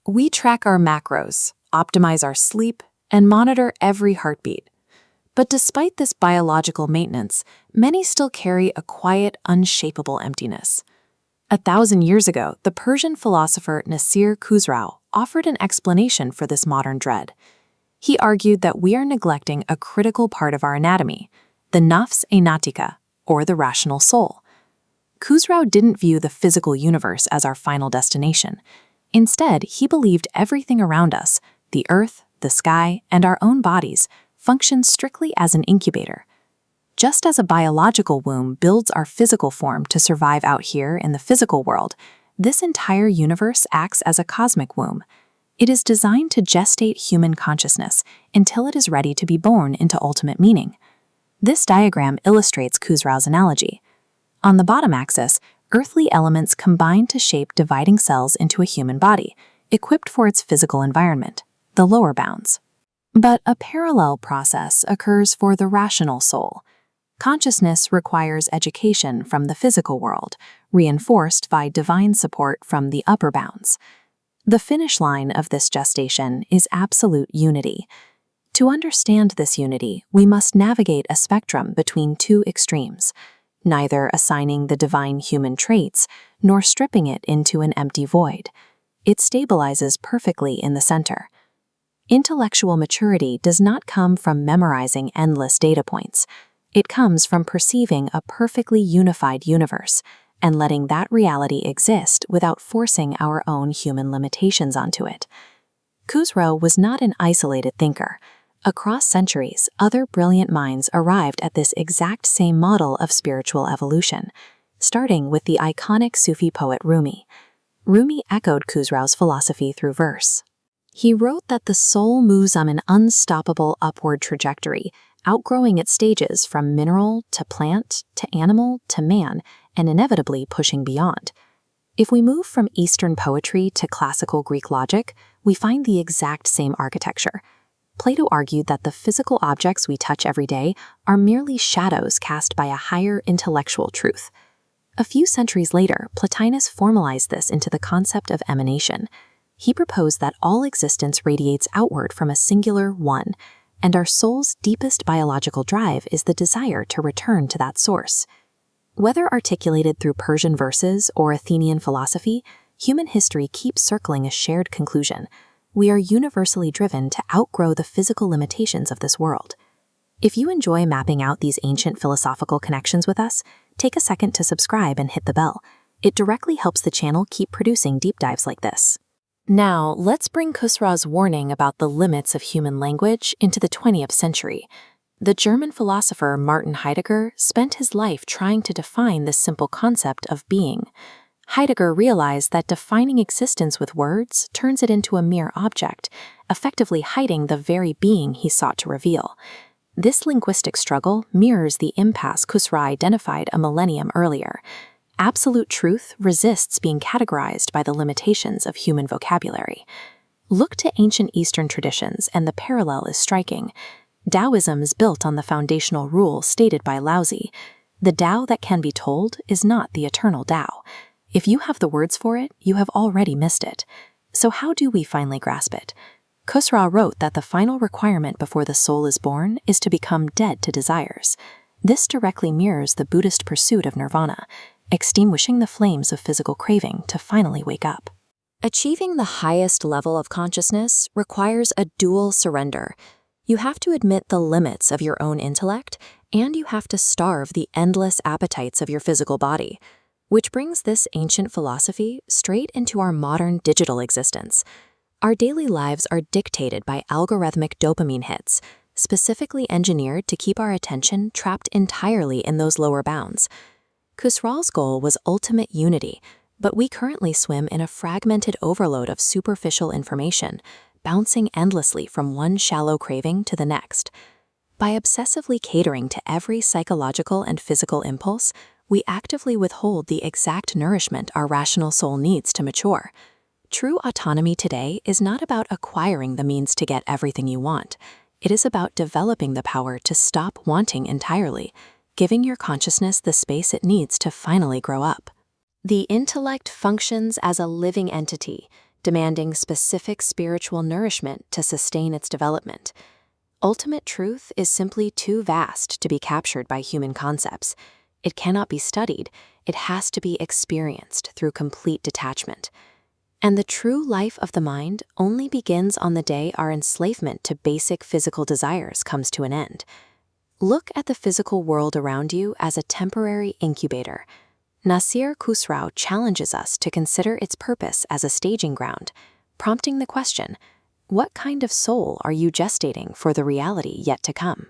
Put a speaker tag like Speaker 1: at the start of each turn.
Speaker 1: We track our macros, optimize our sleep, and monitor every heartbeat. But despite this biological maintenance, many still carry a quiet, unshapable emptiness. 1,000 years ago, the Persian philosopher Naser Khosrow offered an explanation for this modern dread. He argued that we are neglecting a critical part of our anatomy, the nafs natika, or the rational soul. Khosrow didn't view the physical universe as our final destination. Instead, he believed everything around us, the earth, the sky, and our own bodies, functions strictly as an incubator. Just as a biological womb builds our physical form to survive out here in the physical world, this entire universe acts as a cosmic womb. It is designed to gestate human consciousness until it is ready to be born into ultimate meaning. This diagram illustrates Khosrow's analogy. On the bottom axis, earthly elements combine to shape dividing cells into a human body, equipped for its physical environment, the lower bounds. But a parallel process occurs for the rational soul. Consciousness requires education from the physical world, reinforced by divine support from the upper bounds. The finish line of this gestation is absolute unity. To understand this unity, we must navigate a spectrum between two extremes, neither assigning the divine human traits nor stripping it into an empty void. It stabilizes perfectly in the center. Intellectual maturity does not come from memorizing endless data points. It comes from perceiving a perfectly unified universe and letting that reality exist without forcing our own human limitations onto it. Khosrow was not an isolated thinker. Across centuries, other brilliant minds arrived at this exact same model of spiritual evolution, starting with the iconic Sufi poet Rumi. Rumi echoed Khosrow's philosophy through verse. He wrote that the soul moves on an unstoppable upward trajectory, outgrowing its stages from mineral to plant to animal to man, and inevitably pushing beyond. If we move from Eastern poetry to classical Greek logic, we find the exact same architecture. Plato argued that the physical objects we touch every day are merely shadows cast by a higher intellectual truth. A few centuries later, Plotinus formalized this into the concept of emanation. He proposed that all existence radiates outward from a singular one, and our soul's deepest biological drive is the desire to return to that source. Whether articulated through Persian verses or Athenian philosophy, human history keeps circling a shared conclusion. We are universally driven to outgrow the physical limitations of this world. If you enjoy mapping out these ancient philosophical connections with us, take a second to subscribe and hit the bell. It directly helps the channel keep producing deep dives like this. Now, let's bring Khosrow's warning about the limits of human language into the 20th century. The German philosopher Martin Heidegger spent his life trying to define this simple concept of being. Heidegger realized that defining existence with words turns it into a mere object, effectively hiding the very being he sought to reveal. This linguistic struggle mirrors the impasse Khosrow identified a millennium earlier. Absolute truth resists being categorized by the limitations of human vocabulary. Look to ancient Eastern traditions, and the parallel is striking. Taoism is built on the foundational rule stated by Laozi. The Tao that can be told is not the eternal Tao. If you have the words for it, you have already missed it. So how do we finally grasp it? Khosrow wrote that the final requirement before the soul is born is to become dead to desires. This directly mirrors the Buddhist pursuit of nirvana, extinguishing the flames of physical craving to finally wake up. Achieving the highest level of consciousness requires a dual surrender. You have to admit the limits of your own intellect, and you have to starve the endless appetites of your physical body. Which brings this ancient philosophy straight into our modern digital existence. Our daily lives are dictated by algorithmic dopamine hits, specifically engineered to keep our attention trapped entirely in those lower bounds. Khosrow's goal was ultimate unity, but we currently swim in a fragmented overload of superficial information, bouncing endlessly from one shallow craving to the next. By obsessively catering to every psychological and physical impulse, we actively withhold the exact nourishment our rational soul needs to mature. True autonomy today is not about acquiring the means to get everything you want. It is about developing the power to stop wanting entirely, giving your consciousness the space it needs to finally grow up. The intellect functions as a living entity, demanding specific spiritual nourishment to sustain its development. Ultimate truth is simply too vast to be captured by human concepts. It cannot be studied, it has to be experienced through complete detachment. And the true life of the mind only begins on the day our enslavement to basic physical desires comes to an end. Look at the physical world around you as a temporary incubator. Naser Khosrow challenges us to consider its purpose as a staging ground, prompting the question, what kind of soul are you gestating for the reality yet to come?